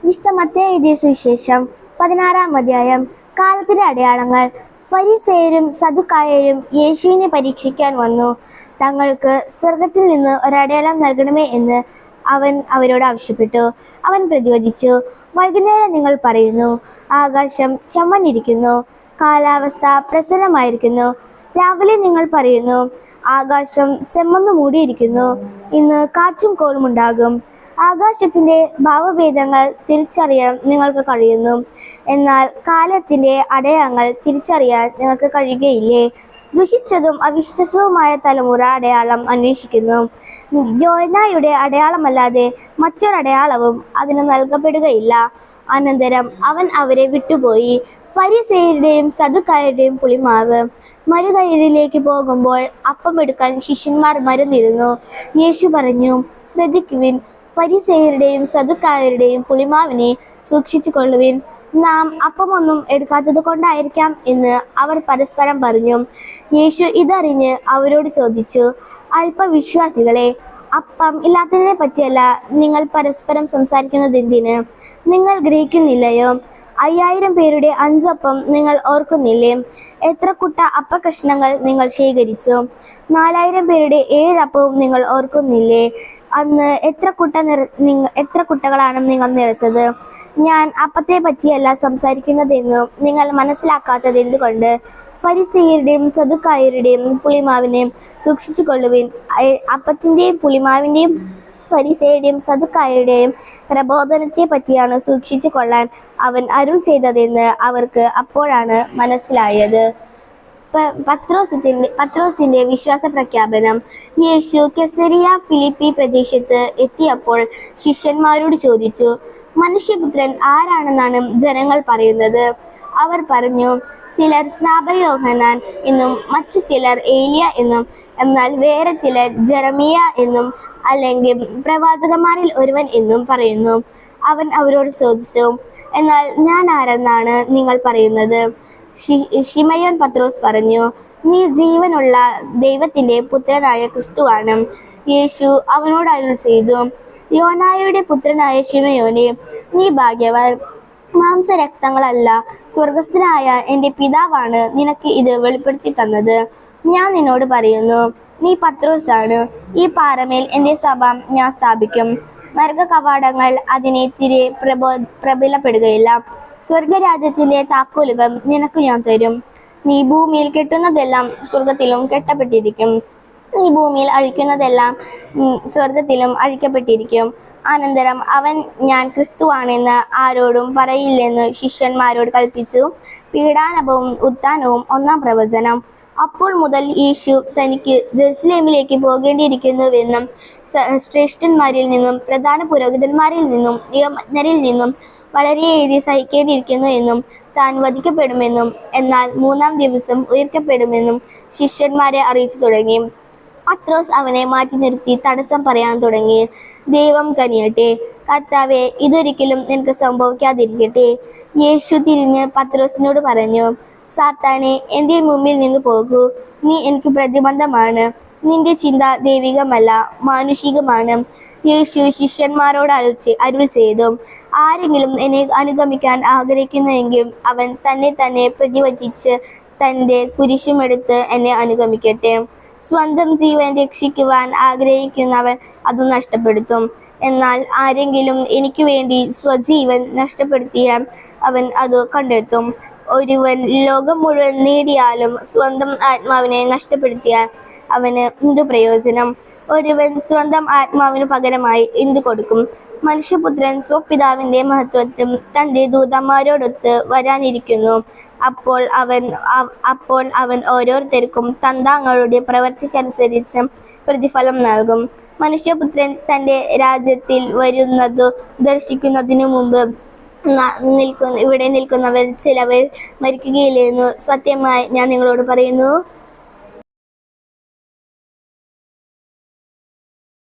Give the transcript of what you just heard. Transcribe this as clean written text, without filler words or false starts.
വിശുദ്ധ മത്തായി എഴുതിയ സുവിശേഷം 16-ാം അധ്യായം. കാലത്തിന്റെ അടയാളങ്ങൾ. ഫരിസേയരും സദുക്കായരും യേശുവിനെ പരീക്ഷിക്കാൻ വന്നു. തങ്ങൾക്ക് സ്വർഗത്തിൽ നിന്ന് ഒരടയാളം നൽകണമേ എന്ന് അവൻ അവരോട് ആവശ്യപ്പെട്ടു. അവൻ പ്രതിവചിച്ചു, വൈകുന്നേരം നിങ്ങൾ പറയുന്നു, ആകാശം ചമ്മന്നിരിക്കുന്നു, കാലാവസ്ഥ പ്രസന്നമായിരിക്കുന്നു. രാവിലെ നിങ്ങൾ പറയുന്നു, ആകാശം ചെമ്മന്നു മൂടിയിരിക്കുന്നു, ഇന്ന് കാറ്റും കോളും ഉണ്ടാകും. ആകാശത്തിന്റെ ഭാവഭേദങ്ങൾ തിരിച്ചറിയാൻ നിങ്ങൾക്ക് കഴിയുന്നു, എന്നാൽ കാലത്തിന്റെ അടയാളങ്ങൾ തിരിച്ചറിയാൻ നിങ്ങൾക്ക് കഴിയുകയില്ലേ? ദുഷിച്ചതും അവിശ്വസവുമായ തലമുറ അടയാളം അന്വേഷിക്കുന്നു. യോനായുടെ അടയാളമല്ലാതെ മറ്റൊരടയാളവും അതിന് നൽകപ്പെടുകയില്ല. അനന്തരം അവൻ അവരെ വിട്ടുപോയി. ഫരിസേയരുടെയും സദുക്കായരുടെയും പുളിമാവ്. മരുകയറിലേക്ക് പോകുമ്പോൾ അപ്പം എടുക്കാൻ ശിഷ്യന്മാർ മരുന്നിരുന്നു. യേശു പറഞ്ഞു, ശ്രദ്ധിക്കുവിൻ, ഫരിസേയരുടെയും സദുക്കായരുടെയും പുളിമാവിനെ സൂക്ഷിച്ചു കൊള്ളുവിൻ. നാം അപ്പമൊന്നും എടുക്കാത്തത് കൊണ്ടായിരിക്കാം എന്ന് അവർ പരസ്പരം പറഞ്ഞു. യേശു ഇതറിഞ്ഞ് അവരോട് ചോദിച്ചു, അല്പവിശ്വാസികളെ, അപ്പം ഇല്ലാത്തതിനെ പറ്റിയല്ല നിങ്ങൾ പരസ്പരം സംസാരിക്കുന്നതെന്തിന്? നിങ്ങൾ ഗ്രഹിക്കുന്നില്ലയോ? 5000 പേരുടെ 5 അപ്പം നിങ്ങൾ ഓർക്കുന്നില്ലേ? എത്ര കുട്ട അപ്പക്കഷ്ണങ്ങൾ നിങ്ങൾ ശേഖരിച്ചു? 4000 പേരുടെ 7 അപ്പവും നിങ്ങൾ ഓർക്കുന്നില്ലേ? അന്ന് എത്ര കുട്ടകളാണ് നിങ്ങൾ നിറച്ചത്? ഞാൻ അപ്പത്തെ പറ്റിയല്ല സംസാരിക്കുന്നതെന്നു നിങ്ങൾ മനസ്സിലാക്കാത്തത് എന്തുകൊണ്ട്? ഫരിസേയരുടെയും സദുക്കായരുടെയും പുളിമാവിനെ സൂക്ഷിച്ചു കൊള്ളുവിൻ. അപ്പത്തിന്റെയും പുളിമാവിന്റെയും ഫരിസേയരുടെയും സദുക്കായരുടെയും പ്രബോധനത്തെ പറ്റിയാണ് സൂക്ഷിച്ചു കൊള്ളാൻ അവൻ അരുൾ ചെയ്തതെന്ന് അവർക്ക് അപ്പോഴാണ് മനസ്സിലായത്. പത്രോസിന്റെ വിശ്വാസ പ്രഖ്യാപനം. യേശു കെസരിയ ഫിലിപ്പി പ്രദേശത്ത് എത്തിയപ്പോൾ ശിഷ്യന്മാരോട് ചോദിച്ചു, മനുഷ്യപുത്രൻ ആരാണെന്നാണ് ജനങ്ങൾ പറയുന്നത്? അവർ പറഞ്ഞു, ചിലർ സ്നാപകയോഹന്നാൻ എന്നും മറ്റു ചിലർ ഏലിയ എന്നും, എന്നാൽ വേറെ ചിലർ ജെറമിയ എന്നും അല്ലെങ്കിൽ പ്രവാചകന്മാരിൽ ഒരുവൻ എന്നും പറയുന്നു. അവൻ അവരോട് ചോദിച്ചു, എന്നാൽ ഞാൻ ആരെന്നാണ് നിങ്ങൾ പറയുന്നത്? ശിമയോൻ പത്രോസ് പറഞ്ഞു, നീ ജീവനുള്ള ദൈവത്തിന്റെ പുത്രനായ ക്രിസ്തുവാണ്. യേശു അവനോട് അരുൾ ചെയ്തു, യോനായുടെ പുത്രനായ ശിമയോനെ, നീ ഭാഗ്യവാൻ. മാംസരക്തങ്ങളല്ല, സ്വർഗസ്ഥനായ എൻ്റെ പിതാവാണ് നിനക്ക് ഇത് വെളിപ്പെടുത്തി തന്നത്. ഞാൻ നിന്നോട് പറയുന്നു, നീ പത്രോസാണ്. ഈ പാറമേൽ എൻ്റെ സഭ ഞാൻ സ്ഥാപിക്കും. നരക കവാടങ്ങൾ അതിനെതിരെ പ്രബലപ്പെടുകയില്ല. സ്വർഗരാജ്യത്തിന്റെ താക്കോലുകൾ നിനക്ക് ഞാൻ തരും. നീ ഭൂമിയിൽ കെട്ടുന്നതെല്ലാം സ്വർഗത്തിലും കെട്ടപ്പെട്ടിരിക്കും, നീ ഭൂമിയിൽ അഴിക്കുന്നതെല്ലാം സ്വർഗത്തിലും അഴിക്കപ്പെട്ടിരിക്കും. അനന്തരം അവൻ ഞാൻ ക്രിസ്തുവാണെന്ന് ആരോടും പറയില്ലെന്ന് ശിഷ്യന്മാരോട് കൽപ്പിച്ചു. പീഡാനവും ഉത്ഥാനവും 1-ാം പ്രവചനം. അപ്പോൾ മുതൽ യേശു തനിക്ക് ജെറുസലേമിലേക്ക് പോകേണ്ടിയിരിക്കുന്നുവെന്നും ശ്രേഷ്ഠന്മാരിൽ നിന്നും പ്രധാന പുരോഹിതന്മാരിൽ നിന്നും നിയമജ്ഞരിൽ നിന്നും വളരെയേറെ സഹിക്കേണ്ടിയിരിക്കുന്നു എന്നും താൻ വധിക്കപ്പെടുമെന്നും എന്നാൽ 3-ാം ദിവസം ഉയർക്കപ്പെടുമെന്നും ശിഷ്യന്മാരെ അറിയിച്ചു തുടങ്ങി. പത്രോസ് അവനെ മാറ്റി നിർത്തി തടസ്സം പറയാൻ തുടങ്ങി. ദൈവം കനിയട്ടെ, കർത്താവേ, ഇതൊരിക്കലും നിനക്ക് സംഭവിക്കാതിരിക്കട്ടെ. യേശു തിരിഞ്ഞ് പത്രോസിനോട് പറഞ്ഞു, സാത്താനെ, എൻ്റെ മുമ്പിൽ നിന്ന് പോകൂ, നീ എനിക്ക് പ്രതിബന്ധമാണ്. നിന്റെ ചിന്ത ദൈവികമല്ല, മാനുഷികമാണ്. യേശു ശിഷ്യന്മാരോട് അരുൾ ചെയ്തു, ആരെങ്കിലും എന്നെ അനുഗമിക്കാൻ ആഗ്രഹിക്കുന്നുവെങ്കിൽ അവൻ തന്നെ പ്രതിവചിച്ച് തൻ്റെ കുരിശുമെടുത്ത് എന്നെ അനുഗമിക്കട്ടെ. സ്വന്തം ജീവൻ രക്ഷിക്കുവാൻ ആഗ്രഹിക്കുന്നവൻ അത് നഷ്ടപ്പെടുത്തും. എന്നാൽ ആരെങ്കിലും എനിക്ക് വേണ്ടി സ്വജീവൻ നഷ്ടപ്പെടുത്തിയാൽ അവൻ അത് കണ്ടെത്തും. ഒരുവൻ ലോകം മുഴുവൻ നേടിയാലും സ്വന്തം ആത്മാവിനെ നഷ്ടപ്പെടുത്തിയാൽ അവന് എന്തു പ്രയോജനം? ഒരുവൻ സ്വന്തം ആത്മാവിന് പകരമായി എന്തു കൊടുക്കും? മനുഷ്യപുത്രൻ സ്വപിതാവിന്റെ മഹത്വത്തിൽ തന്റെ ദൂതന്മാരോടൊത്ത് വരാനിരിക്കുന്നു. അപ്പോൾ അവൻ ഓരോരുത്തർക്കും തങ്ങളുടെ പ്രവൃത്തിക്കനുസരിച്ച് പ്രതിഫലം നൽകും. മനുഷ്യപുത്രൻ തന്റെ രാജ്യത്തിൽ വരുന്നതു ദർശിക്കുന്നതിനു മുമ്പ് ഇവിടെ നിൽക്കുന്നവർ ചിലവർ മരിക്കുകയില്ലെന്നു സത്യമായി ഞാൻ നിങ്ങളോട് പറയുന്നു.